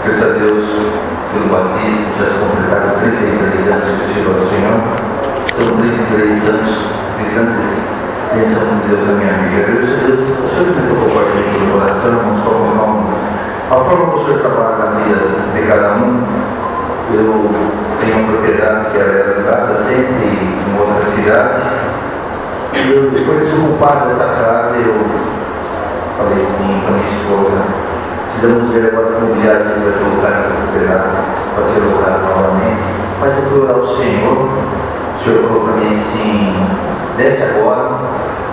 Graças a Deus pelo batismo, já se completaram 33 anos que estive ao Senhor. São 33 anos de grandes bênçãos com Deus na minha vida. Agradeço a Deus. O Senhor me tocou com a gente no coração, não só com o nome. A forma que o Senhor trabalha na vida de cada um. Eu tenho uma propriedade que era alugada sempre em outra cidade. E eu, depois de desocupar dessa casa, eu falei sim com a minha esposa. Precisamos ver agora como viagem a gente vai colocar nessa propriedade para ser alugada novamente. Mas eu fui orar ao Senhor. O Senhor falou para mim assim: desce agora,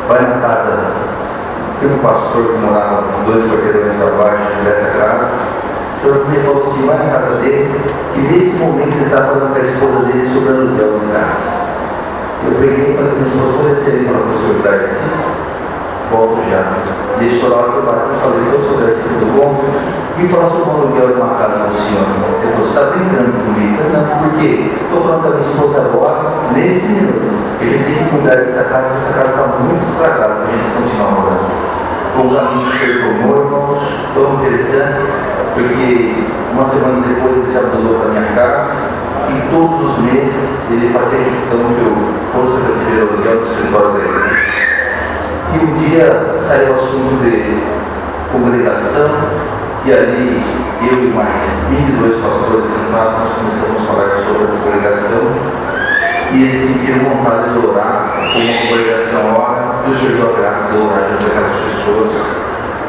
vai na casa. Tem um pastor que morava 2 quarteirões abaixo dessa casa. O Senhor me falou assim: vai na casa dele, e nesse momento ele estava falando com a esposa dele sobre o aluguel de casa. Eu peguei e falei para minha esposa: vou descer e falar para o Senhor Darcy, volto já. Deixa eu orar que eu bati e falei: Senhor Darcy, tudo bom? E falar sobre o aluguel de uma casa no Senhor. Ele falou: você está brincando comigo? Não, por quê? Estou falando com a minha esposa agora, nesse minuto, que a gente tem que mudar dessa casa, porque essa casa está muito estragada para a gente continuar morando. Com os amigos que ele tomou, irmãos, foi interessante, porque uma semana depois ele já mudou para minha casa, e todos os meses ele fazia questão que eu fosse receber o aluguel do escritório da igreja. E um dia saiu o assunto de congregação, e ali eu e mais 22 pastores sentados, nós começamos a falar sobre a congregação, e eles sentiram vontade de orar como uma congregação ora, e o Senhor deu a graça de orar junto com aquelas pessoas.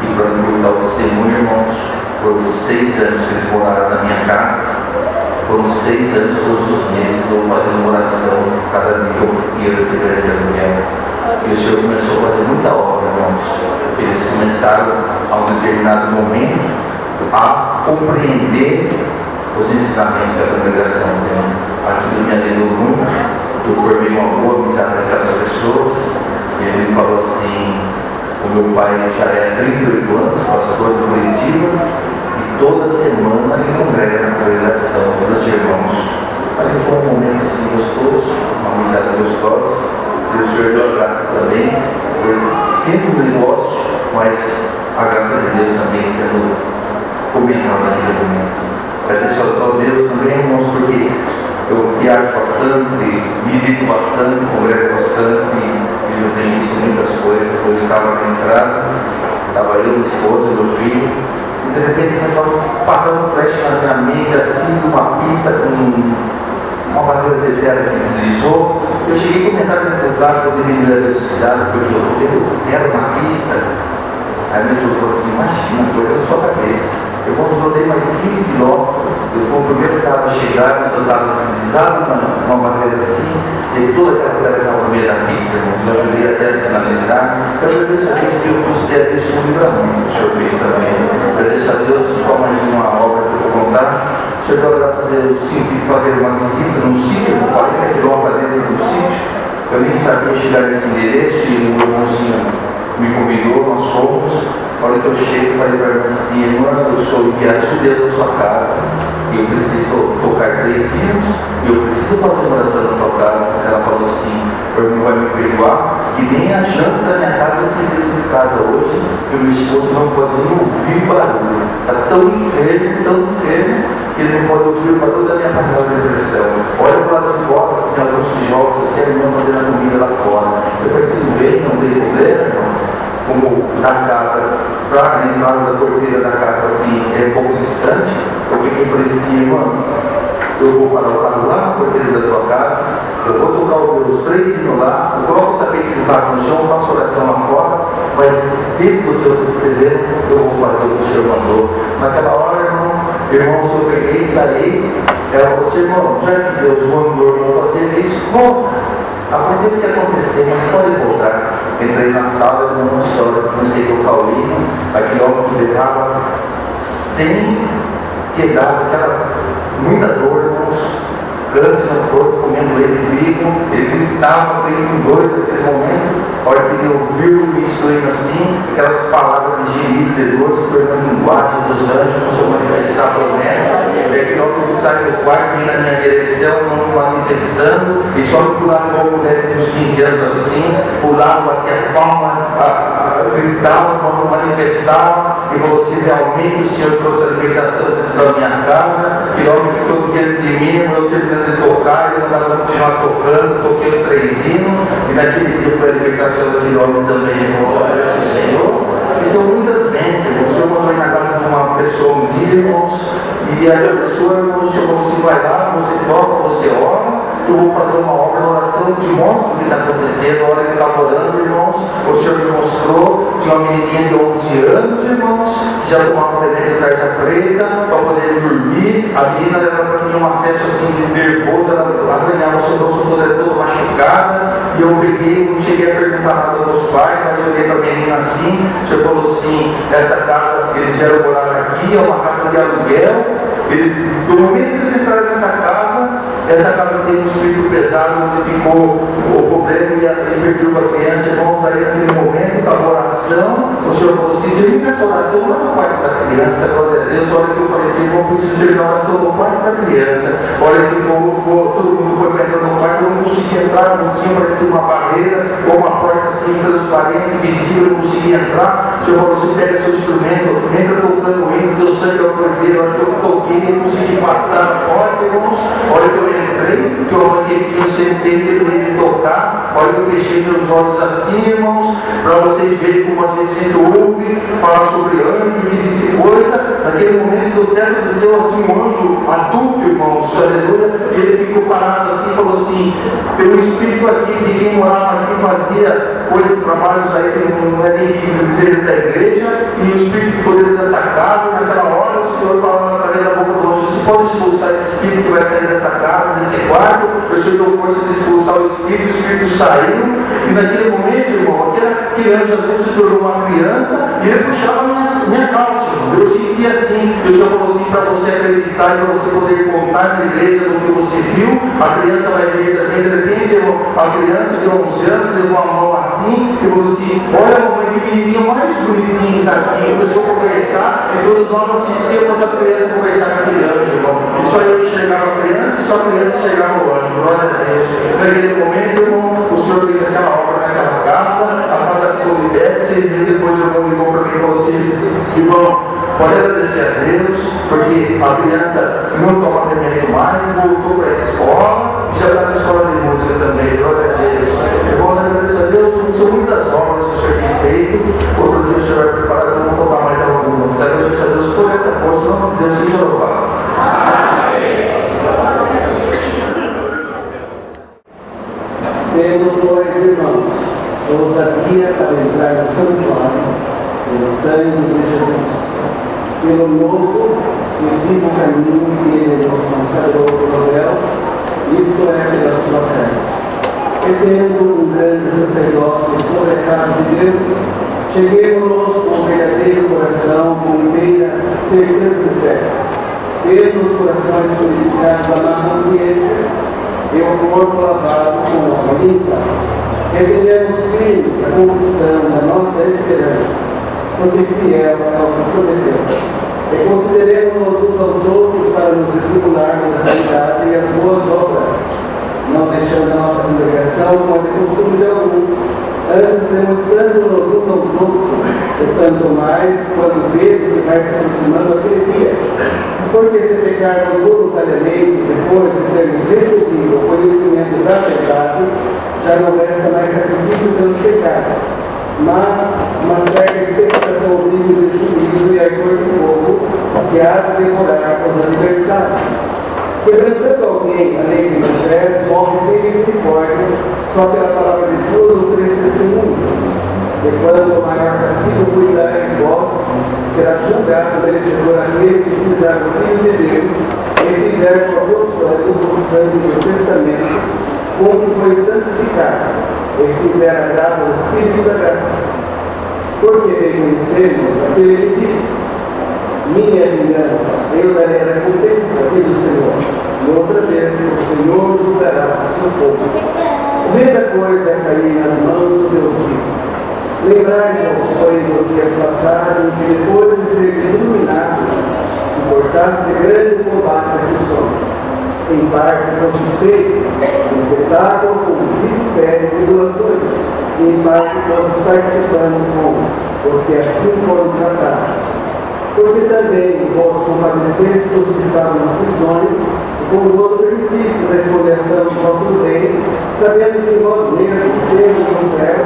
E para me dar o testemunho, irmãos, foram 6 anos que eles moraram na minha casa, foram 6 anos todos os meses, eu fazendo oração, cada dia que eu ia receber de aluguel. E o Senhor começou a fazer muita obra, irmãos. Eles começaram, a um determinado momento, a compreender os ensinamentos que a congregação tem. Aquilo me alegrou muito. Eu formei uma boa amizade com aquelas pessoas. E ele me falou assim: o meu pai já é 38 anos, pastor de Curitiba, e toda semana ele congrega na congregação dos irmãos. Ali foi um momento assim gostoso, uma amizade gostosa. E o Senhor deu a graça também, sendo um negócio, mas a graça de Deus também sendo comentado naquele momento. Agradeço a Deus também, irmãos, porque eu viajo bastante, visito bastante, congrego bastante, e eu tenho visto muitas coisas. Eu estava na estrada, estava eu, minha esposa e meu filho, e de repente começou a passar um flash na minha mente, assim, de uma pista com uma barreira de terra que deslizou. Eu cheguei a comentar no carro que eu deveria ter velocidade, porque eu estou vendo terra na pista. Aí meu Deus falou assim: imagina, coisa na sua cabeça. Eu rodei mais 15 quilômetros, eu fui o primeiro carro a chegar, eu estava deslizado numa barreira assim, e toda aquela terra estava no meio da pista, irmãos. Eu ajudei até a sinalizar. Eu agradeço a Deus que eu considero isso um livramento, o Senhor fez também. Agradeço a Deus só mais uma obra que eu vou contar. O Senhor deu a graça de eu tive que fazer uma visita num sítio, 40 quilômetros dentro do sítio. Eu nem sabia chegar nesse endereço, e o irmãozinho me convidou, nós fomos. A hora que eu chego, falei para ela assim: irmã, eu sou enviado de Deus na sua casa, e eu preciso tocar 3 hinos, e eu preciso fazer uma oração na tua casa. Ela falou assim: o irmão vai me perdoar, que nem a janta da minha casa eu fiz dentro de casa hoje, e o meu esposo não pode nem ouvir barulho. Está tão enfermo, que ele não pode ouvir para toda a minha panela de depressão. Olha para lá de fora, tem alguns tijolos assim, a irmã fazendo a comida lá fora. Eu falei: tudo bem, não tem problema, irmão. Como na casa, para a entrada da porteira da casa assim, é um pouco distante, eu fiquei por cima, eu vou parar o carro lá na porteira da tua casa, eu vou tocar os meus 3 hinos lá, eu coloco o tapete do carro no chão, faço oração lá fora, mas dentro do teu terreno eu vou fazer o que o Senhor mandou. Naquela hora, irmão, eu peguei e saí. Ela falou assim: irmão, já que Deus mandou eu fazer isso, volta. Aconteça o que acontecer, mas pode voltar. Entrei na sala, eu não choro, comecei a tocar o hino, aquele homem que estava sem piedade, aquela muita dor, irmãos, câncer no corpo, comendo ele gritava, feito doido naquele momento. A hora que ele ouviu me instruindo assim, aquelas palavras de gemido, de dor, se tornando linguagem dos anjos, começou a manifestar a promessa. E aquele homem sai do quarto, vem na minha direção, não manifestando, e só me pulava igual uma mulher de uns 15 anos assim, pulava, batia a palma, gritava, não manifestava. e falou assim: realmente o Senhor trouxe a libertação dentro da minha casa, que logo ficou diante de mim, eu terminando de tocar, eu mandava continuar tocando, toquei os 3 hinos, e naquele dia foi a libertação daquele homem também, irmãos. Agradeço ao Senhor. E são muitas bênçãos. O Senhor mandou ir na casa de uma pessoa um dia, irmãos, e essa pessoa, irmãos, o Senhor falou assim: vai lá, você toca, você ora, eu vou fazer uma obra na oração, eu te mostro o que está acontecendo. A hora que eu estava orando, irmãos, o Senhor me mostrou, tinha uma menininha de 11 anos, irmãos, já tomava remédio de tarja preta, para poder dormir. A menina leva para mim um acesso assim de nervoso, ela arranhava o seu rosto todo machucada, e eu peguei, não cheguei a perguntar nada dos pais, mas eu olhei para a menina assim, o Senhor falou assim: essa casa, eles vieram morar aqui, é uma casa de aluguel, eles, do momento que eles entraram nessa casa, essa casa tem um espírito pesado, onde ficou o problema e perturba a criança. Irmãos, daí naquele momento, com a oração, o Senhor falou assim: termina essa oração lá no quarto da criança, glória a Deus. A hora que eu falei assim: irmão, preciso terminar a oração no quarto da criança. A hora que todo mundo foi entrando no quarto, eu não conseguia entrar, não tinha, parecia uma barreira ou uma porta assim transparente, visível, eu não conseguia entrar. O Senhor falou assim: pega seu instrumento, entra tocando o hino, teu sangue é o cordeiro. A hora que eu toquei, eu consegui passar a porta, irmãos. A hora que eu entrei, que eu arranquei, que eu sentei, terminei de tocar. A hora que eu fechei meus olhos assim, irmãos, para vocês verem como às vezes a gente ouve falar sobre anjo, que existe coisa. Naquele momento do teto desceu assim um anjo adulto, irmãos, aleluia, e ele ficou parado assim e falou assim: tem um espírito aqui de quem morava aqui, fazia coisas, trabalhos aí que não é nem digno de dizer da igreja, e o espírito ficou dentro dessa casa. Naquela hora o Senhor falando através da boca do anjo: você pode expulsar esse espírito que vai sair dessa casa, desse quarto. O Senhor deu força de expulsar o espírito saiu, e naquele momento, irmão, aquele anjo adulto se tornou uma criança, e ele puxava minha calça, irmão. Eu sentia assim, e o Senhor falou assim: para você acreditar e para você poder contar na igreja do que você viu, a criança vai ver também. De repente, a criança de 11 anos levou a mão assim e falou assim: olha, mamãe, que menininho mais bonitinho está aqui. Começou a conversar, e todos nós assistíamos a criança conversar com aquele anjo, irmão. E só eu enxergava a criança, e só a criança enxergava o anjo. Glória a Deus. Naquele momento, irmão, o Senhor fez aquela obra naquela casa, a casa ficou liberta. 6 meses depois, o irmão ligou para mim e falou assim: irmão, pode agradecer a Deus, porque a criança não toma remédio mais, voltou para a escola, e já está na escola de música também. Glória a Deus. Irmãos, agradecer a Deus, porque são muitas obras que o Senhor tem feito. Outro dia o Senhor vai preparar, eu vou tomar mais algumas. Agradecer a Deus por essa força, não, Deus seja louvado. Tendo, pois, irmãos, ousadia para entrar no santuário, pelo sangue de Jesus, pelo novo e vivo caminho que ele nos consagrou pelo véu, isto é, pela sua carne. E tendo um grande sacerdote sobre a casa de Deus, cheguemos-nos com verdadeiro coração, com inteira certeza de fé, tendo os corações purificados da má consciência, e o corpo lavado com água limpa. Retenhamos firmes a confissão da nossa esperança, porque fiel é o que prometeu. E consideremos uns aos outros para nos estimularmos a caridade e as boas obras, não deixando a nossa congregação como é costume de alguns, antes demonstrando-nos uns aos outros, e tanto mais quando vê que vai se aproximando aquele dia. Porque se pecarmos voluntariamente, depois de termos recebido o conhecimento da verdade, já não resta mais sacrifício pelos pecados, mas uma certa expectação horrível de juízo e ardor de fogo que há de devorar os adversários. Quebrantando alguém a lei de Moisés, morre sem misericórdia, só pela palavra de 2 ou 3 testemunhos. E quando o maior castigo cuidar de vós, será julgado merecedor aquele que pisar o Filho de Deus e tiver por profano do sangue do testamento, com que foi santificado, e fizer agrado ao Espírito da graça. Porque reconhecemos aquele que disse: minha vingança, eu darei a recompensa, diz o Senhor. E outra vez o Senhor julgará o seu povo. Primeira coisa é cair nas mãos do Deus vivo. Lembrai-vos, porém, dos dias passados, que depois de ser iluminado, suportaste grande combate aflições. Em parte fosse feito, espetáculo com vitupério e tribulações, e em parte fosse participando com os que assim foram tratados. porque também vós compadeceste dos que estavam nas prisões, e convosco permitistes a expoliação dos vossos bens, sabendo que vós mesmos temos no céu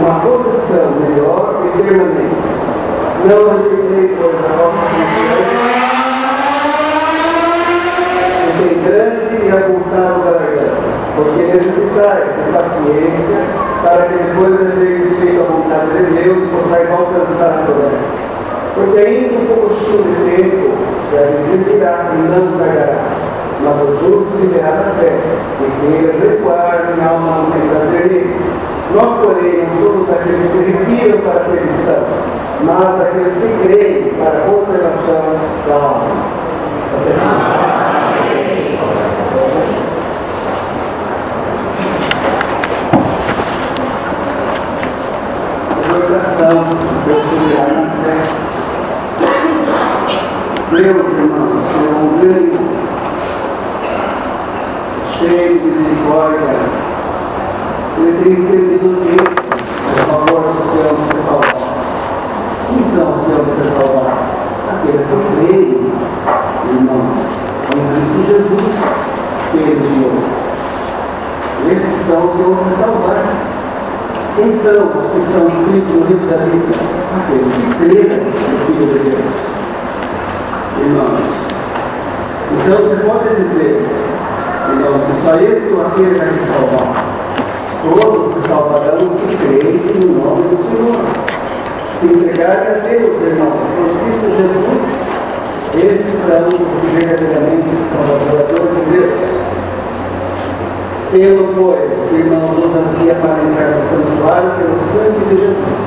uma posição melhor e permanente. Não rejeitei, pois, a vossa confiança, que tem grande e abultado galardão, porque necessitais de paciência, para que depois de haveres feito a vontade de Deus, possais alcançar a promessa. Porque ainda um pouquinho de tempo, e a vida virá e não tardará, mas o justo viverá da fé, e se ele recuar, minha alma não tem prazer nele. Nós, porém, não somos aqueles que se retiram para a perdição, mas aqueles que creem para a conservação da alma. Oração, perseverar na fé. Deus, irmãos, é um grande, cheio de misericórdia. Ele tem estendido o tempo a favor dos que amam ser salvados. Quem são os que amam ser salvados? Aqueles que creem, irmãos, em Cristo Jesus, que ele enviou. Esses são os que vão ser salvados. Quem são os que são escritos no livro da vida? Aqueles que creem no Filho de Deus. Irmãos, então você pode dizer, irmãos, que só esse ou aquele vai se salvar. Todos se salvarão os que creem no nome do Senhor. Se entregarem a Deus, irmãos, por Cristo Jesus, esses são os que verdadeiramente são adoradores de Deus. Pelo, pois, irmãos, ousadia para entrar no santuário pelo sangue de Jesus,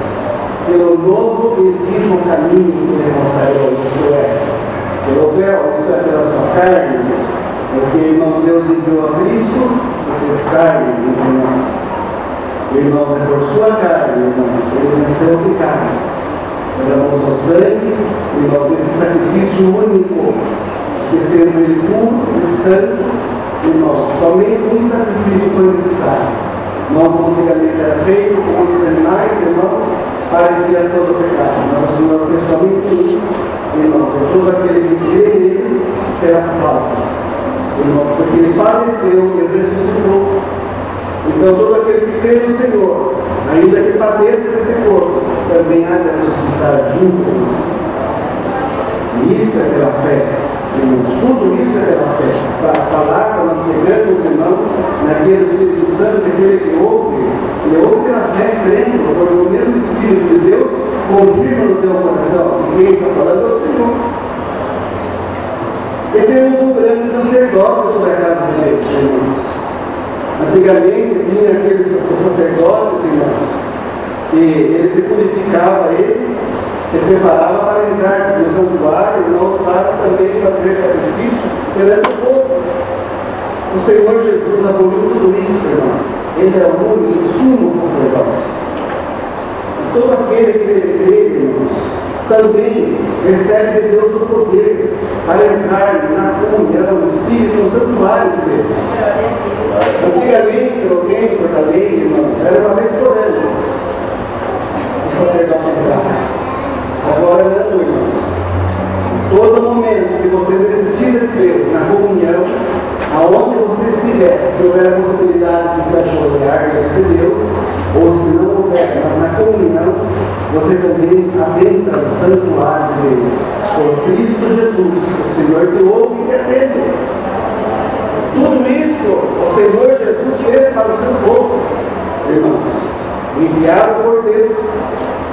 pelo novo e vivo caminho que ele mostrou, isto é, pelo véu, isto é, pela sua carne, porque, irmãos, Deus enviou a Cristo, se fez carne entre nós. Irmãos, é por sua carne, irmãos, ele venceu o pecado. Derramou seu sangue, irmãos, desse sacrifício único, que sendo ele puro e santo, irmãos, somente um sacrifício foi necessário. Não como antigamente era feito com os animais, irmãos, para a expiação do pecado. Mas o Senhor fez somente um, irmãos, e todo aquele que crê nele será salvo. Irmãos, porque ele padeceu e ressuscitou. Então todo aquele que crê no Senhor, ainda que padeça desse corpo, também há de ressuscitar junto com o Senhor. E isso é pela fé. Irmãos, tudo isso é pela fé. Para falar, para nós pegamos, irmãos, naquele Espírito Santo, aquele que ouve, ele ouve pela fé, crendo, porque o mesmo Espírito de Deus confirma no teu coração. E quem está falando é o Senhor. E temos um grande sacerdote sobre a casa de Deus, irmãos. Antigamente tinha aqueles sacerdotes, irmãos, que ele se purificava ele, se preparava para entrar no santuário, irmãos, para também fazer sacrifício perante o povo. O Senhor Jesus aboliu tudo isso, irmão. Ele é o único sumo sacerdote. E todo aquele que crê, irmãos, também recebe de Deus o poder para entrar na comunhão, no Espírito, no santuário de Deus. Antigamente, alguém por a lei, irmãos, era uma vez por ano o sacerdote entrava. Agora não, irmãos. Todo momento que você necessita de Deus na comunhão, aonde você estiver, se houver a possibilidade de se ajoelhar diante de Deus, ou se não houver, mas na comunhão, você também adentra no santuário de Deus. Por Cristo Jesus, o Senhor te ouve e te atende. Tudo isso o Senhor Jesus fez para o seu povo, irmãos, enviado por Deus.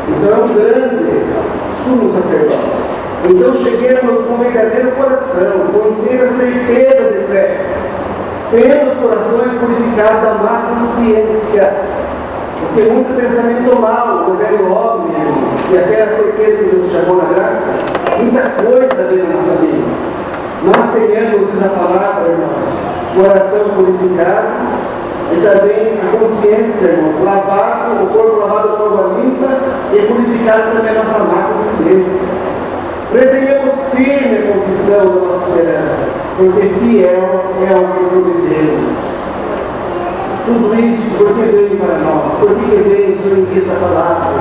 Então é um grande sumo sacerdote. Então cheguemos com verdadeiro coração, com inteira certeza de fé, tendo os corações purificados da má consciência, porque muito pensamento mal do velho homem, e até a certeza que nos chamou na graça, muita coisa dentro da nossa vida. Nós tenhamos, diz a palavra, irmãos, coração purificado, e também a consciência, irmãos, lavado, o corpo lavado com água limpa e purificado também a nossa má consciência. Pretenhamos firme a confissão da nossa esperança, porque fiel é o que prometeu. Tudo isso porque veio para nós, porque veio o Senhor envia essa palavra.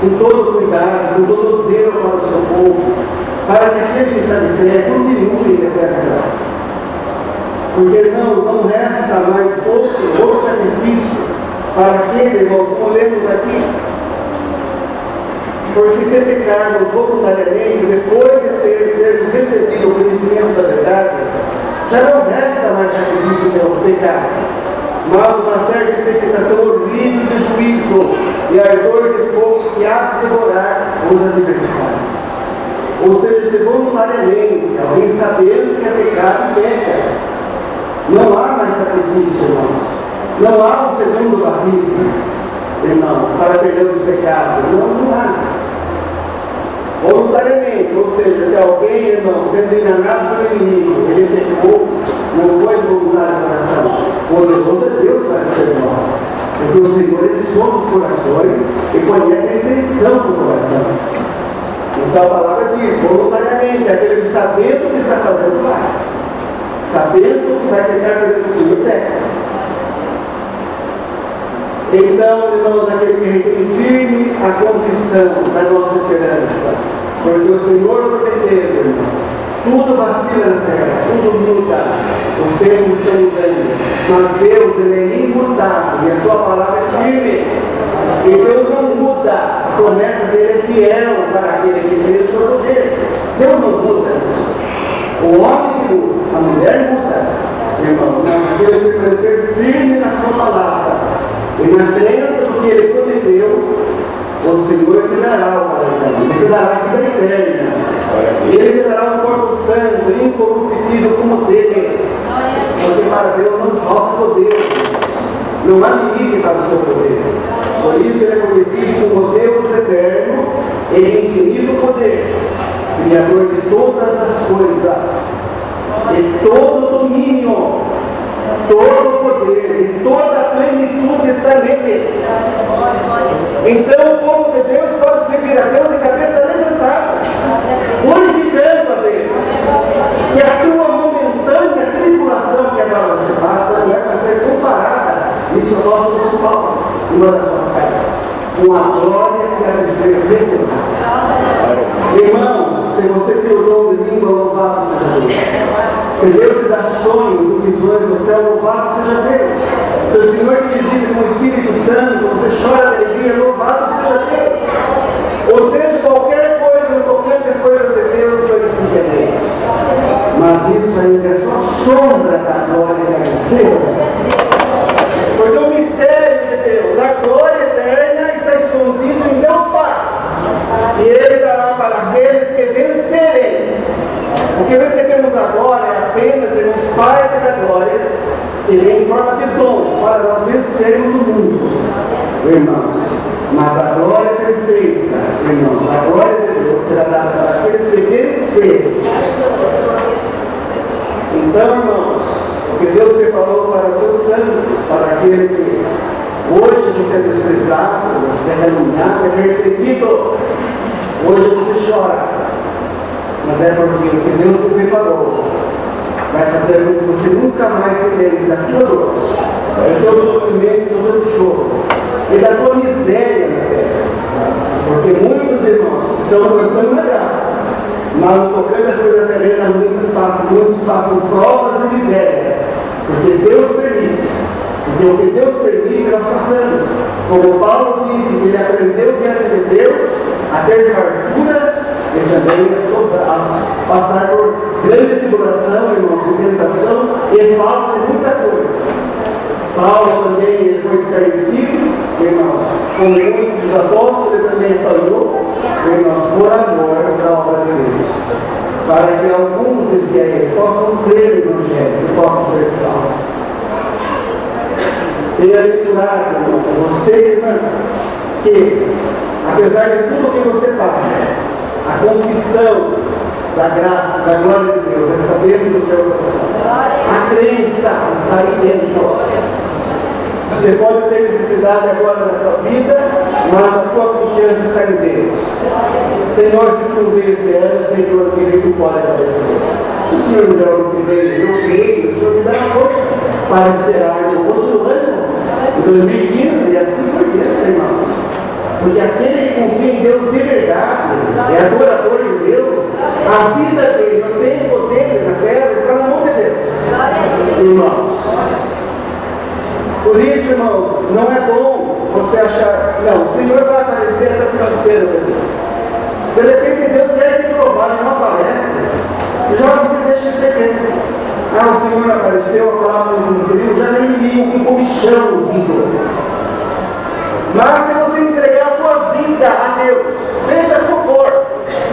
com todo cuidado, com todo zelo para o seu povo, para que aquele que está de pé continue em eterna graça. Porque, irmãos, não resta mais outro sacrifício para aquele, irmãos, como lemos aqui. Porque se pecarmos voluntariamente, depois de termos recebido o conhecimento da verdade, já não resta mais sacrifício pelo pecado, mas uma certa expectação horrível de juízo e ardor de fogo que há de devorar os adversários. Ou seja, se voluntariamente, alguém sabendo que é pecado, peca. Não há mais sacrifício, irmãos. Não há um segundo batismo, irmãos, para perder os pecados. Não há. Voluntariamente, ou seja, se alguém, irmão, sendo enganado pelo inimigo, ele pecou, não foi voluntário de coração. Poderoso é Deus para perdoar. Porque o Senhor, ele sonda os corações e conhece a intenção do coração. Então a palavra diz, voluntariamente, aquele que sabendo o que está fazendo faz. Sabendo que vai pecar perante o Senhor, peca. Então, irmãos, aquele que retém firme a confissão da nossa esperança, porque o Senhor prometeu, irmãos, tudo vacila na terra, tudo muda, os tempos estão mudando, mas Deus, ele é imutável e a sua palavra é firme, e Deus não muda, a promessa dele é fiel para aquele que crê no seu poder. Deus não muda, o homem que muda, a mulher muda, irmãos, mas aquele que permanecer firme na sua palavra, e na crença do que ele prometeu, o Senhor lhe dará o galardão, ele lhe dará a vida eterna, ele lhe dará um corpo santo, incorruptível como dele, porque para Deus não falta poder, não há limite para o seu poder. Por isso ele é conhecido como Deus eterno e infinito poder, Criador de todas as coisas, e todo domínio, todo poder e toda a plenitude está nele. Então o povo de Deus pode servir a Deus de cabeça levantada, glorificando a Deus. E a tua momentânea tribulação que agora você passa não é para ser comparada, isso é o nosso São Paulo, uma das suas cartas, com a glória que deve ser revelada. Irmãos, se você tem o dom de língua, louvado seja Deus. Se Deus te dá sonhos ou visões do céu, louvado seja Deus. Se o Senhor te visita com o Espírito Santo, você chora de alegria, louvado seja Deus. Ou seja, qualquer coisa, no tocante às coisas de Deus, glorifique a Deus. Mas isso ainda é só sombra da glória que deve ser. Porque o mistério de Deus, a glória eterna, está escondido em Deus Pai. E Ele dará para aqueles que vencerem. O que recebemos agora é apenas, irmãos, parte da glória, que vem em forma de dom, para nós vencermos o mundo, irmãos. Mas a glória perfeita, irmãos, a glória de Deus será dada para aqueles que vencerem. Então, irmãos, o que Deus preparou para os seus santos, para aquele que hoje você é desprezado, você é caluniado, é perseguido, hoje você chora. Mas é porque o que Deus te preparou vai fazer com que você nunca mais se lembre da tua dor, do teu sofrimento, do teu choro e da tua miséria na terra. Porque muitos irmãos estão gostando da graça, mas no tocante às coisas terrenas, muitos passam provas e miséria, porque Deus permite. Porque o que Deus permite, nós passamos. Como Paulo disse, que ele aprendeu diante de Deus a ter fartura e também a passar por grande tribulação, irmãos, e tentação e falta de muita coisa. Paulo também ele foi esclarecido, irmãos, como muitos apóstolos, ele também apanhou, irmãos, por amor da obra de Deus. Para que alguns, dizia ele, possam crer no Evangelho e possam ser salvos. Bem-aventurado, irmão, você, irmão, que, apesar de tudo que você passa, a confissão da graça, da glória de Deus, está dentro do teu coração. A crença está aí dentro. Você pode ter necessidade agora na tua vida, mas a tua confiança está em Deus. Senhor, se tu veio esse ano, Senhor, que tu pode aparecer. O Senhor me dá o que veio, eu creio, o Senhor me dá a força para esperar no outro ano, em 2015, e assim por diante, irmãos. Porque aquele que confia em Deus de verdade, é adorador de Deus, a vida dele, o tempo dele na terra está na mão de Deus. Irmãos, por isso, irmãos, não é bom você achar, não, o Senhor vai aparecer até o final do céu. De repente Deus quer te provar e não aparece, já você deixa de ser crente. Ah, o Senhor apareceu, a palavra não cumpriu, já nem ligo com comichão no vidro. Mas se você entregar a tua vida a Deus, seja como for,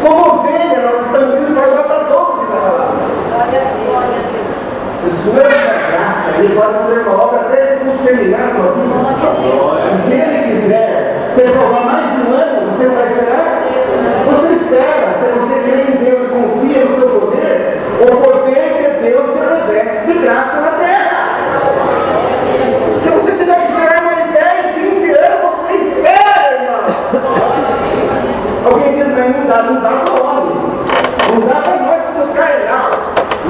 como ovelha, nós estamos indo para o matador, diz a palavra. Se sua graça, Ele pode fazer uma obra até se tudo terminar a tua vida. Se Ele quiser te provar mais um ano, você vai esperar? Você espera, se você crê em Deus e confia no seu poder, o poder de Deus te reveste de graça na terra. Se você tiver que esperar mais 10, 20 anos, você espera, irmão. Alguém diz, mas não dá para o homem. Não dá para nós descarregar.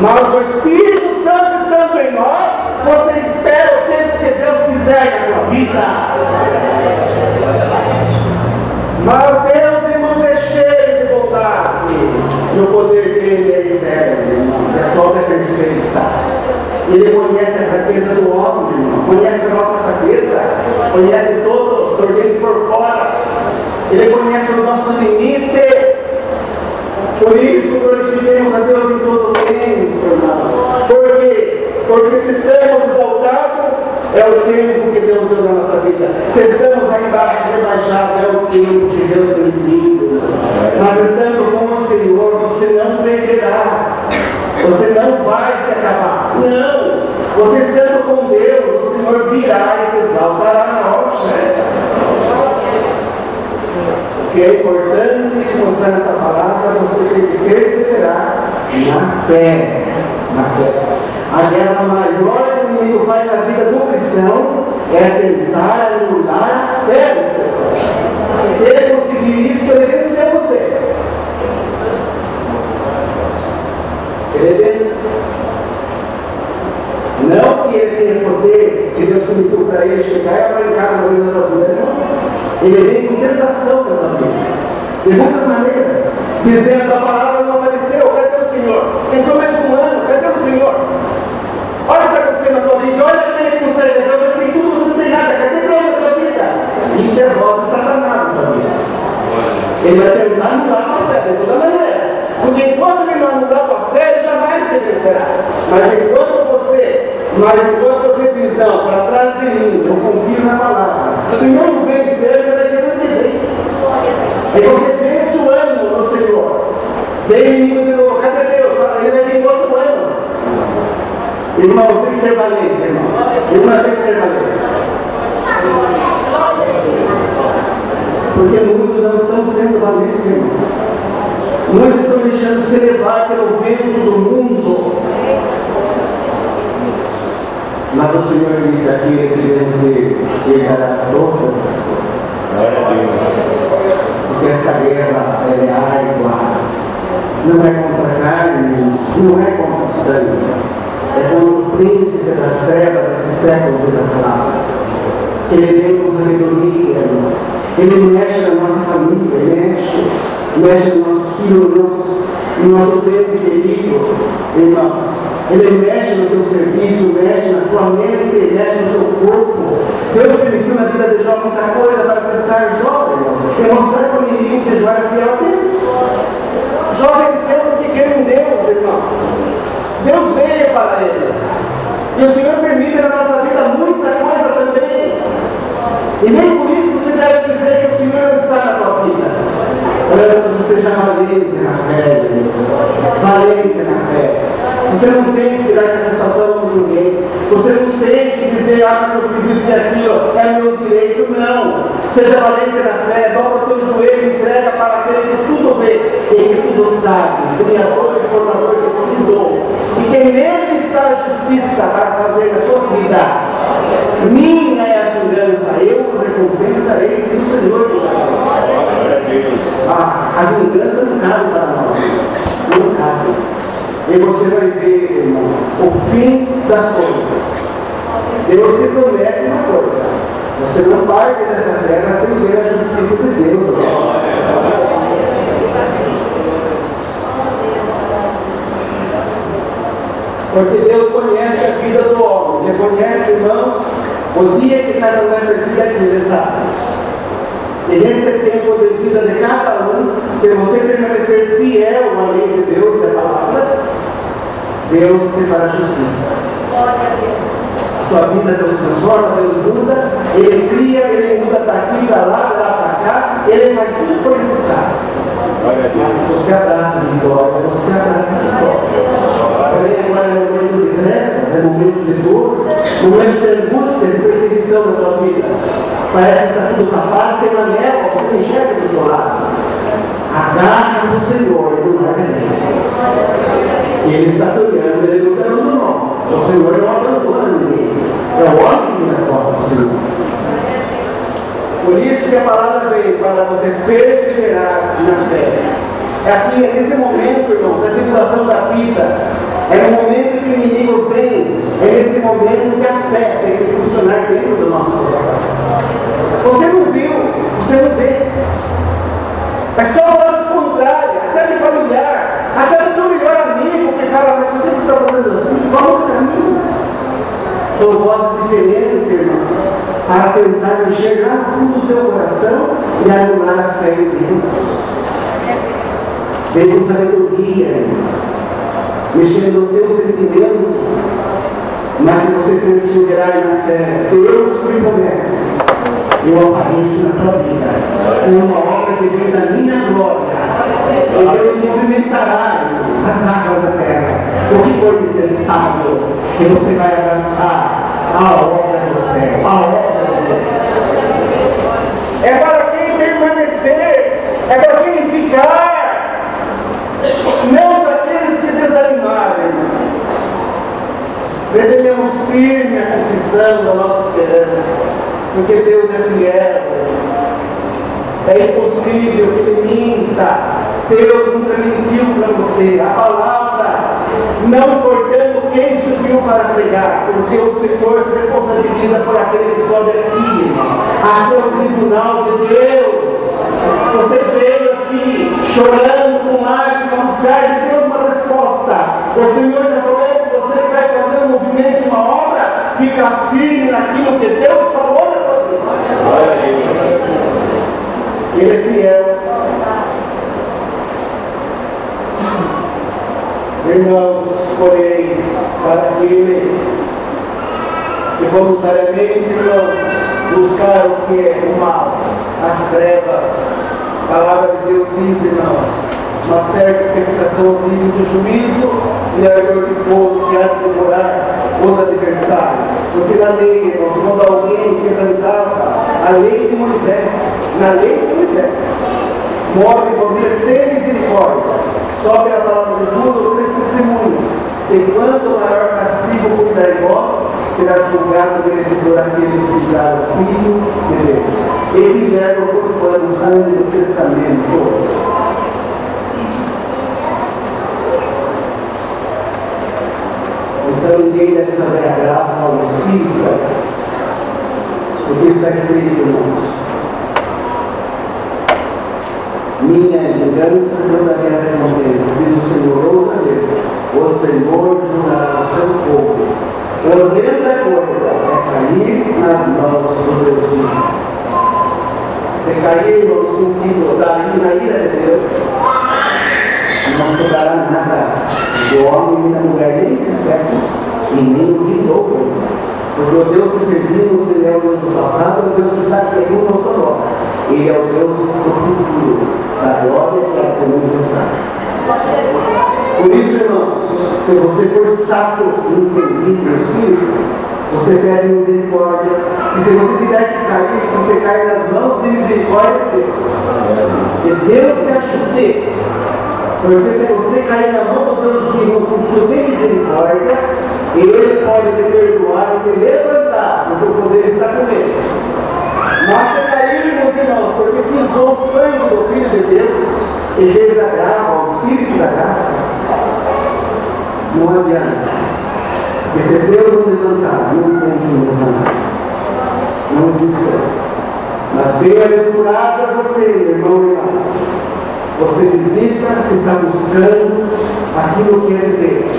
Mas o Espírito Santo estando em nós, você espera o tempo que Deus quiser na tua vida. Mas Deus, irmãos, é cheio de bondade. E o poder dele é eterno, irmãos. A sua obra é perfeita. Ele conhece a fraqueza do homem, irmão. Conhece a nossa fraqueza. Conhece todos, por dentro e por fora. Ele conhece os nossos limites. Por isso, glorifiquemos a Deus em todo o tempo, irmão. Por quê? Porque se estamos exaltados, é o tempo que Deus deu na nossa vida. Se estamos lá embaixo, rebaixados, é o tempo que Deus permitiu. Mas estando com o Senhor, você não perderá. Você não vai se acabar. Não. Você estando com Deus, o Senhor virá e te exaltará na hora certa. O que é importante mostrar nessa palavra, você tem que perseverar na fé. Na fé. A guerra maior que o inimigo faz na vida do cristão é tentar anular a fé do teu coração. Se ele conseguir isso, ele vencer você. Ele vence. Não que ele tenha poder, que Deus permitiu para ele chegar e arrancar no meio da tua vida, não. Ele vem com tentação para a tua vida. De muitas maneiras. Dizendo a palavra não apareceu, cadê o Senhor? Entrou mais um ano, cadê o Senhor? Olha o que está acontecendo na tua vida, olha aquele que consegue a Deus, ele tem tudo, você não tem nada, cadê Deus na tua vida? Isso é voz de Satanás na tua vida. Ele vai tentar anular a tua fé, de toda maneira. Porque enquanto ele não anular a tua fé, ele jamais te vencerá. Mas enquanto você diz, não, para trás de mim, eu confio na palavra. O Senhor não vence ele, vai ter um direito. E você vence o ano no Senhor. Vem inimigo de novo, cadê Deus? Ele vai vir outro ano. Irmãos, tem que ser valente, irmãos. Irmãos, tem que ser valente. Porque muitos não estão sendo valentes, irmãos. Muitos estão deixando se levar pelo vento do mundo. Mas o Senhor disse aqui, ele vencer, ele dará todas as coisas. Porque essa guerra, ela é árdua. Não é contra a carne, não é contra o sangue. É contra o príncipe das trevas desse século, diz a palavra. Ele vem com sabedoria, irmãos. Ele mexe na nossa família, mexe nos nossos filhos, no nosso tempo querido, irmãos. Ele mexe no teu serviço, mexe na tua mente, mexe no teu corpo. Deus permitiu na vida de Jó muita coisa para testar Jó, irmão. E mostrar para o inimigo que Jó era fiel a Deus. Jó venceu porque creu em Deus, irmão. Deus veio para ele. E o Senhor permite na nossa vida muita coisa também. E nem por isso você deve dizer que o Senhor não está na tua vida. Olha, que você seja valente na fé, valente na fé. Você não tem que tirar satisfação de ninguém. Você não tem que dizer, mas eu fiz isso e aquilo, é meu direito. Não. Seja valente na fé, dobra o teu joelho, entrega para aquele que tudo vê e que tudo sabe, criador e formador de tudo. E que nele está a justiça para fazer na tua vida. Minha é a vingança, eu recompensarei, diz o Senhor. A vingança não cabe para nós. Não cabe. E você vai ver, irmão, o fim das coisas. Deus te promete uma coisa. Você não parte dessa terra sem ver a justiça de Deus. Porque Deus conhece a vida do homem. Ele conhece, irmãos, o dia que cada um vai perder aquilo, sabe? E nesse tempo de vida de cada um, se você permanecer fiel à lei de Deus, a palavra, Deus te fará justiça. A sua vida Deus transforma, Deus muda, Ele cria, Ele muda para aqui, para lá, para cá, Ele faz tudo o que for necessário. Mas se você abraça a vitória, você abraça a vitória. Porém, agora é um momento de trevas, é um momento de dor, um momento de angústia, de perseguição na tua vida. Parece que está tudo tapado, tem uma névoa, você não enxerga do teu lado. Agarra no Senhor e não larga nele. Ele está olhando, ele não está abandonou. O Senhor não abandona ninguém. É o homem que tem as costas do Senhor. Por isso que a palavra veio para você perseverar na fé. É aqui, nesse momento, irmão, da tribulação da vida, é no momento que o inimigo vem, é nesse momento que a fé tem que funcionar dentro do nosso coração. Você não viu, você não vê. É só vozes contrárias, até de familiar, até do teu melhor amigo que fala, mas por que você está fazendo assim? Qual é o caminho? São vozes diferentes, irmão, para tentar mexer lá no fundo do teu coração e anular a fé em Deus. Deus sabedoria, mexendo no teu sentimento, mas se você perseverar na fé, Deus te promete, eu apareço na tua vida, com uma obra que vem da minha glória, e Deus movimentará as águas da terra, o que for necessário, que você vai abraçar a obra do céu, a obra de Deus. É para quem permanecer, é para quem ficar. Não daqueles que desanimarem. Mantenhamos firme a confissão da nossa esperança, porque Deus é fiel. É impossível que Ele minta. Deus nunca mentiu para você. A palavra, não importando quem subiu para pregar, porque o Senhor se responsabiliza por aquele que sobe aqui. Aqui é o tribunal de Deus. Você veio aqui chorando com lágrimas, para buscar de Deus uma resposta. O Senhor já falou que você vai fazer um movimento de uma obra, fica firme naquilo que Deus falou na tua vida. Ele é fiel. Irmãos, porém, para aquele que voluntariamente buscar o que é o mal, as trevas, a palavra de Deus diz, irmãos, uma certa expectação vive do juízo e a ardor de fogo que há de devorar os adversários. Porque na lei, irmãos, quando alguém quebrantava a lei de Moisés, na lei de Moisés, morre por dia sem misericórdia, sobe a palavra de Deus ou três testemunhos. Enquanto maior castigo cuidar em vós, será julgado merecedor aquele que pisar o Filho de Deus. Ele leva por fora o sangue do testamento. Então ninguém deve fazer agravo ao Espírito da graça. Porque está escrito, irmãos: minha vingança não dará recompensa, diz o Senhor outra vez. O Senhor julgará o seu povo. Horrenda coisa é cair nas mãos do Deus vivo. Você cair no sentido na ira de Deus, não sobrará nada do homem e da mulher, nem se serve, e nem o que louco. Porque o Deus que servimos, Ele é o Deus do passado, o Deus que está aqui conosco agora. Ele é o Deus do futuro, da glória que há de ser manifestada. Por isso, irmãos, se você for sábio e entendido no Espírito, você pede misericórdia. E se você tiver que cair, você cai nas mãos de misericórdia de Deus. Que Deus te ajude. Porque se você cair na mão do Deus vivo, no sentido de misericórdia, Ele pode te perdoar e te levantar, porque o poder está com Ele. Mas se cair, meus irmãos, porque pisou o sangue do Filho de Deus e fez agravo ao Espírito da graça, não adianta. Porque se Deus não levantar, não tem que levantar. Não existe. Mas bem-aventurado é você, irmão e irmã. Você visita, está buscando aquilo que é de Deus.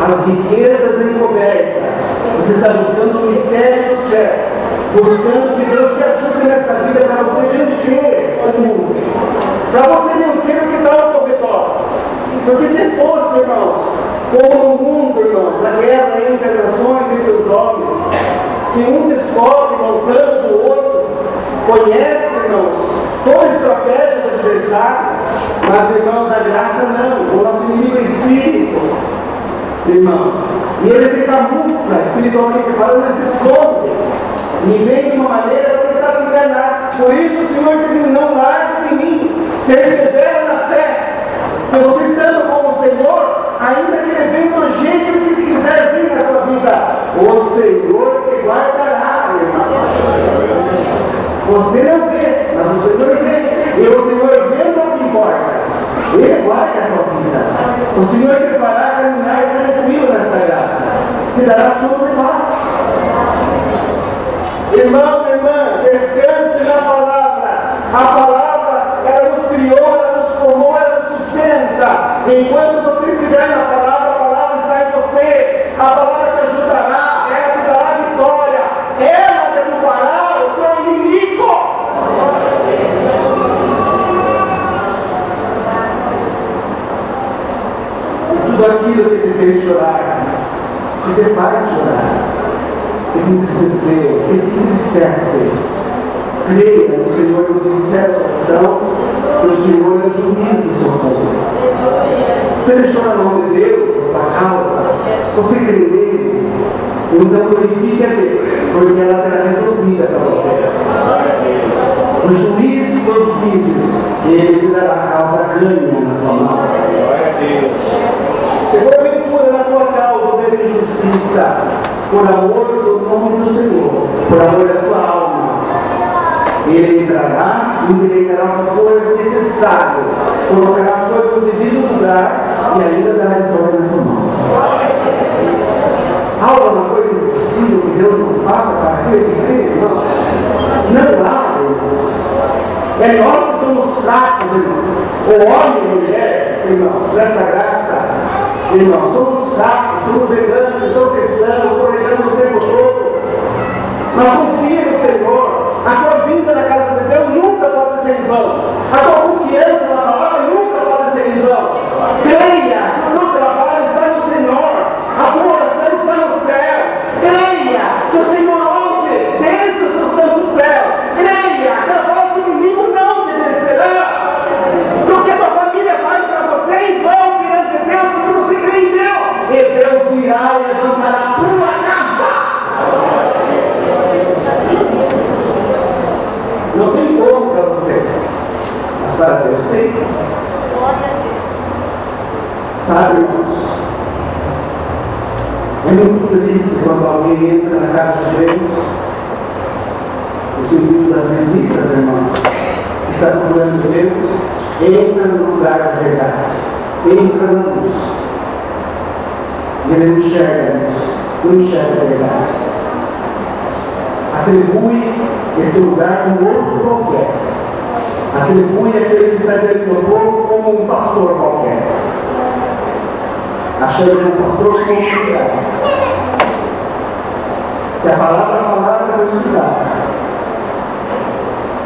As riquezas encobertas. Você está buscando o mistério do céu. Buscando que Deus te ajude nessa vida para você vencer o mundo. Para você vencer o que está ao teu redor. Porque se fosse, irmãos, como no mundo, irmãos, a guerra entre as nações, entre os homens, que um descobre montando o outro, conhece, irmãos, toda a estratégia do adversário, mas, irmãos, da graça não. O nosso inimigo é espírito, irmãos, e ele se camufla espiritualmente falando, ele se esconde e vem de uma maneira para tentar me enganar. Por isso o Senhor te diz: não largue de mim, persevera na fé, que você estando com o Senhor, ainda que ele venha do jeito que ele quiser vir na sua vida, o Senhor te guardará, irmão. Você não vê, mas o Senhor vê, e o Senhor vê o que importa. Ele guarda a tua vida. O Senhor te fará caminhar tranquilo nesta graça, te dará sono e paz. Irmão, irmã, descanse na palavra. A palavra, ela nos criou, ela nos formou, ela nos sustenta. Enquanto você estiver na palavra, a palavra está em você. A palavra te ajudará, ela te dará vitória, ela derrubará o teu inimigo. Tudo aquilo que te fez chorar, que te faz chorar, que te entristeceu, que te entristece, creia no Senhor com sincero coração, que o Senhor é o juiz do seu povo. Você deixou na mão de Deus a tua causa, você crê nele, então glorifique a Deus, porque ela será resolvida para você. O juiz dos juízes, ele te dará a causa ganha na tua mão. Se porventura na tua causa houver injustiça, por amor do nome do Senhor, por amor da tua alma, ele entrará e endireitará o que for necessário, colocará as coisas no devido lugar e ainda dará vitória na tua mão. Há alguma coisa impossível que Deus não faça para aquele que crê? Não há, irmão. É nós que somos fracos, irmão. O homem e a mulher, irmão, nessa graça, irmão, somos fracos, somos errantes, tropeçamos, escorregamos o tempo todo. Mas confia no Senhor. A tua vinda na casa de Deus nunca pode ser em vão. A tua confiança na palavra nunca pode ser em vão. Creia que o teu trabalho está no Senhor. A tua oração está no céu. Creia que o Senhor ouve dentro do seu santo céu. Creia que a voz do inimigo não te vencerá. Porque a tua família vai para você em vão perante Deus, porque você crê em Deus. E Deus virá e levantará a tua casa. Não tem como para você, mas para Deus tem. Sabe, irmãos, é muito triste quando alguém entra na casa de Deus, o sentido das visitas, irmãos, está procurando Deus, entra no lugar da verdade, entra na luz, e ele não enxerga a luz, não enxerga a verdade. Atribui este lugar como outro qualquer. Atribui aquele que está diante do povo como um pastor qualquer. Achando que um pastor como lugares. Que a palavra foi estudada.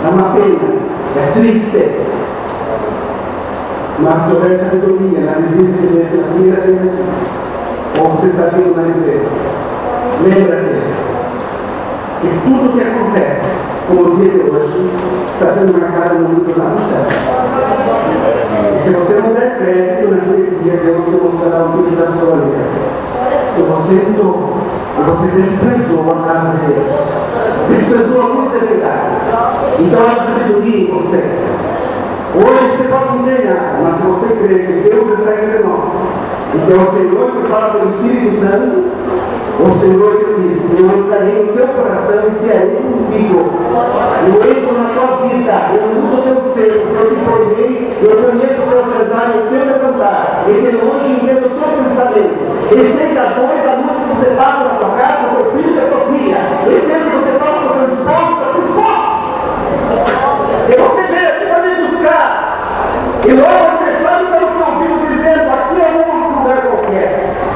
É uma pena, é triste. Mas se houver sabedoria na visita que vem pela primeira vez aqui, ou você está vindo mais vezes, lembra-te que tudo que acontece, como o dia de hoje, está sendo marcado no livro lá no céu. E se você não der crédito naquele dia, Deus te mostrará o livro das crônicas. Que você entrou, e você desprezou a casa de Deus. Desprezou a luz e a verdade. Então há sabedoria em você. Hoje você pode não ter nada, mas se você crer que Deus está entre nós, e que é o Senhor que fala pelo Espírito Santo, o Senhor que diz: eu entrarei no teu coração e serei contigo. Eu entro na tua vida, eu mudo o teu ser, porque eu te formei, eu conheço o teu sentar e o teu levantar, e de longe entendo o teu pensamento. E sei da dor e da luta que você passa na tua casa, do teu filho e da tua filha. E sei que você passa pelo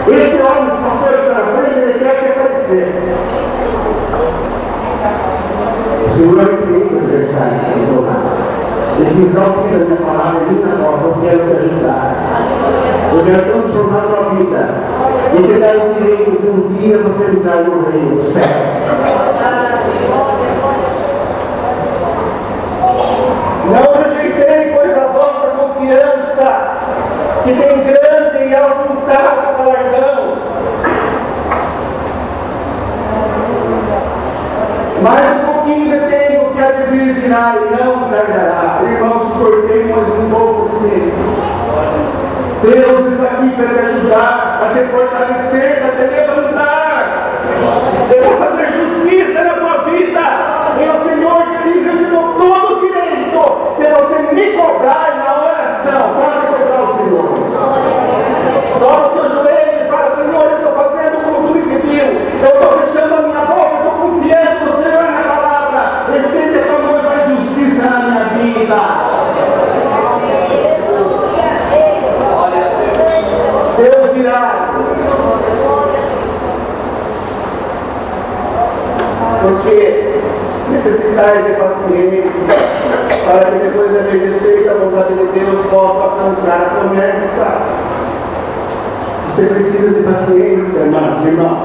Esse homem, se pastor aqui na frente, ele quer te aparecer. O Senhor entende o adversário que eu vou lá. Ele diz: ao ouvir a minha palavra, a minha voz, eu quero te ajudar. Eu quero transformar a tua vida e te dar o direito de um dia você entrar no reino do céu. Não rejeitei, pois a vossa confiança, que tem grande e avultado galardão. Mais um pouquinho de tempo que há de vir virá e não tardará. Irmãos, cortei mais um pouco de tempo. Deus está aqui para te ajudar, para te fortalecer, para te levantar. Eu vou fazer justiça na tua vida. E o Senhor te diz: eu te dou todo o direito de você me cobrar na oração. Pode cobrar o Senhor. Dobra o teu joelho e fala: Senhor, eu estou fazendo como tu me pediu. Eu estou fechando a minha boca, eu estou confiando no Senhor na palavra. Estende a tua mão e faz justiça na minha vida. Deus virá. Porque necessitais de paciência, para que depois de haver feito a vontade de Deus possa alcançar a promessa. Você precisa de paciência, irmão.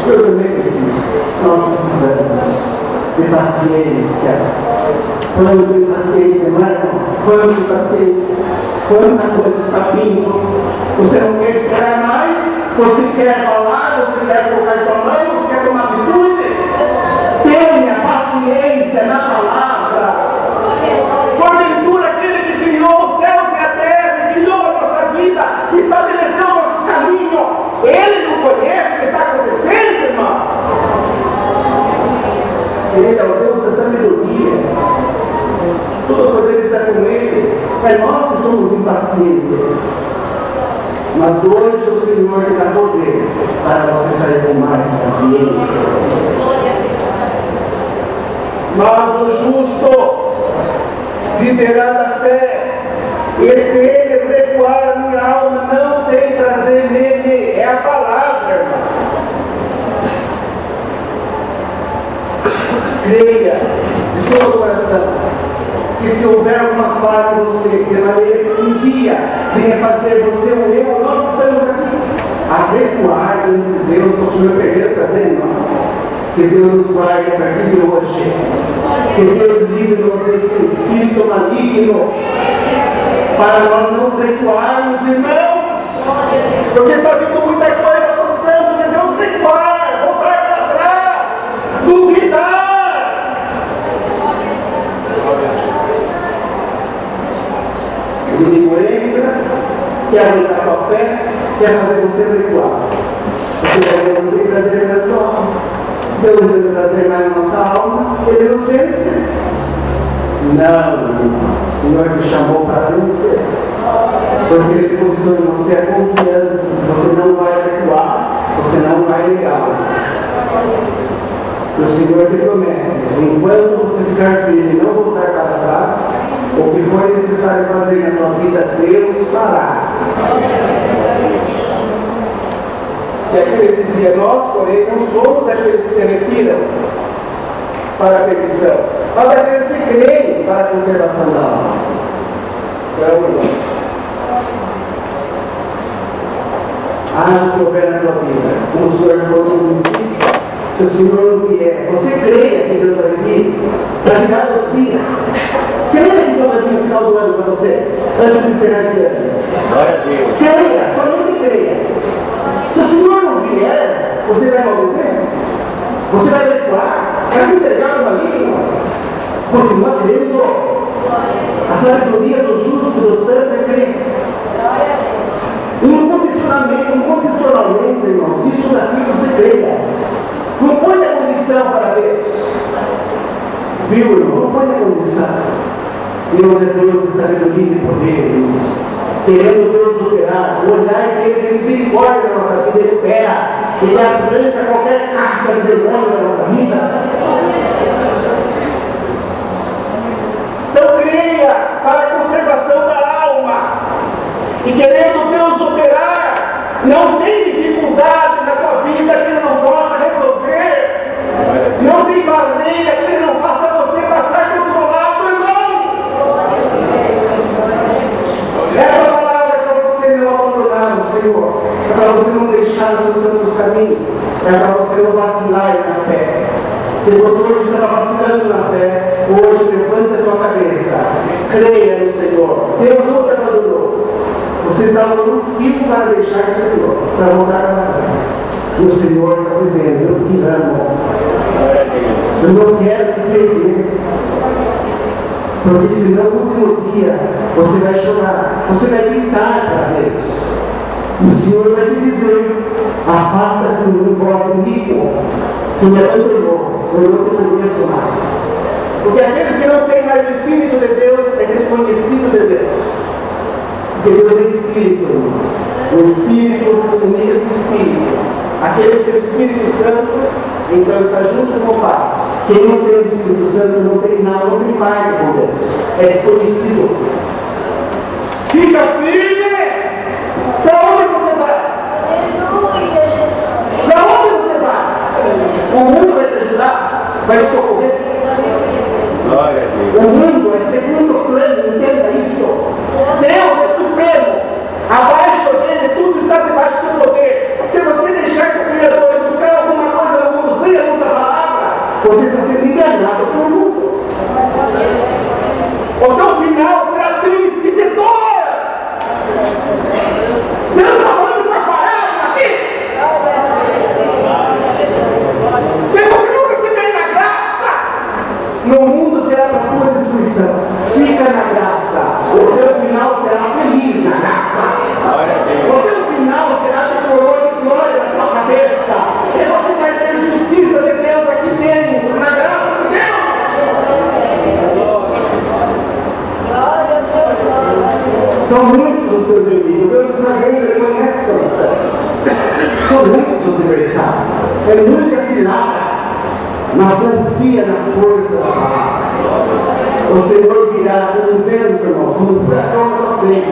Eu também preciso. Nós precisamos de paciência. Quanto de paciência, irmão? Quanto de paciência? Quanta coisa está vindo. Você não quer esperar mais? Você quer falar? Você quer colocar tua mão? Você quer tomar atitude? Tenha paciência na palavra. Porventura, aquele que criou os céus e a terra, e criou a nossa vida, estabeleceu nossos caminhos, ele não conhece o que está acontecendo, irmão? Ele é o Deus da sabedoria. Todo o poder está com ele. É nós que somos impacientes. Mas hoje o Senhor te dá poder para você sair com mais paciência. Mas o justo viverá da fé, e se ele recuar a minha alma, não tem prazer nele. É a palavra, irmão. Creia de todo o coração que se houver alguma falha em você, de maneira que um dia venha fazer você um erro, nós estamos aqui a recuar em Deus, para o Senhor perder o prazer em nós. Que Deus nos guarde a partir de hoje. Que Deus livre-nos desse espírito maligno, para nós não recuarmos, irmãos. Porque está vindo muita coisa passando, que Deus recuar, voltar para trás, duvidar. O inimigo entra, quer aumentar a tua fé, quer fazer você recuar. Porque Deus não tem prazer na tua alma. Deus não tem prazer mais na nossa alma. Ele nos vence. Não, o Senhor te chamou para vencer. Porque Ele depositou em você a confiança que você não vai recuar, você não vai negar. E o Senhor te promete, enquanto você ficar firme e não voltar para trás, o que for necessário fazer na tua vida, Deus fará. E aqui ele dizia: nós, porém, não somos daqueles que se retiram para a perdição, mas daqueles que creem para a conservação da alma. Então, irmãos, haja o que houver na tua vida, como o Senhor falou no princípio. Se o Senhor não vier, você creia que Deus vai vir para virar doutrina? Creia que Deus vai vir no final do ano para você, antes de encerrar esse ano. Glória a Deus. Creia, somente creia. Se o Senhor não vier, você vai maldizer? Você vai recuar? Vai se entregar no maligno? Continua crendo. A sabedoria do justo, do santo é crer. Incondicionalmente, irmãos, disso daqui você creia. Não põe a condição para Deus. Viu, irmão? Não põe a condição. Deus é Deus de sabedoria e de poder, irmãos. Querendo Deus operar, o olhar dele de misericórdia na nossa vida, ele opera. Ele arranca qualquer casca de demônio na nossa vida. Então creia para a conservação da alma. E querendo Deus operar, não tem dificuldade Senhor. É para você não deixar os seus santos caminhos. É para você não vacilar na fé. Se você hoje estava vacilando na fé, hoje levanta a tua cabeça. Creia no Senhor. Deus não te abandonou. Você estava num fio para deixar o Senhor, para voltar para trás. E o Senhor está dizendo: eu te amo. Eu não quero te perder. Porque senão no último dia você vai chorar, você vai gritar para Deus. E o Senhor vai te dizer: afasta-te de mim, vós iníquo, que me abandonou, eu não te conheço mais. Porque aqueles que não têm mais o Espírito de Deus é desconhecido de Deus. Porque Deus é Espírito. O Espírito se comunica com o Espírito. Aquele que tem o Espírito Santo, então está junto com o Pai. Quem não tem o Espírito Santo não tem nada, não tem parte com Deus. É desconhecido. Fica firme! Para onde você vai? Para onde você vai? O mundo vai te ajudar? Vai te socorrer? O mundo é segundo plano, entenda isso. Deus é supremo. Abaixo dele, tudo está debaixo do seu poder. Se você deixar que o Criador buscar alguma coisa no mundo sem a muita palavra, você está sendo enganado pelo mundo. O teu final será triste, de dor. Deus está falando para parar aqui. Se você não receber na graça, no mundo será para a tua destruição. Fica na graça. O teu final será feliz na graça. O teu final será de coroa de glória na tua cabeça. E você vai ter justiça de Deus aqui dentro, na graça de Deus. São muitos os seus inimigos. Deus está vendo, ele conhece essa missão. São muitos os adversários. É muita cilada. Mas confia na força da palavra. O Senhor virá como um vento, irmãos, como um furacão na tua frente.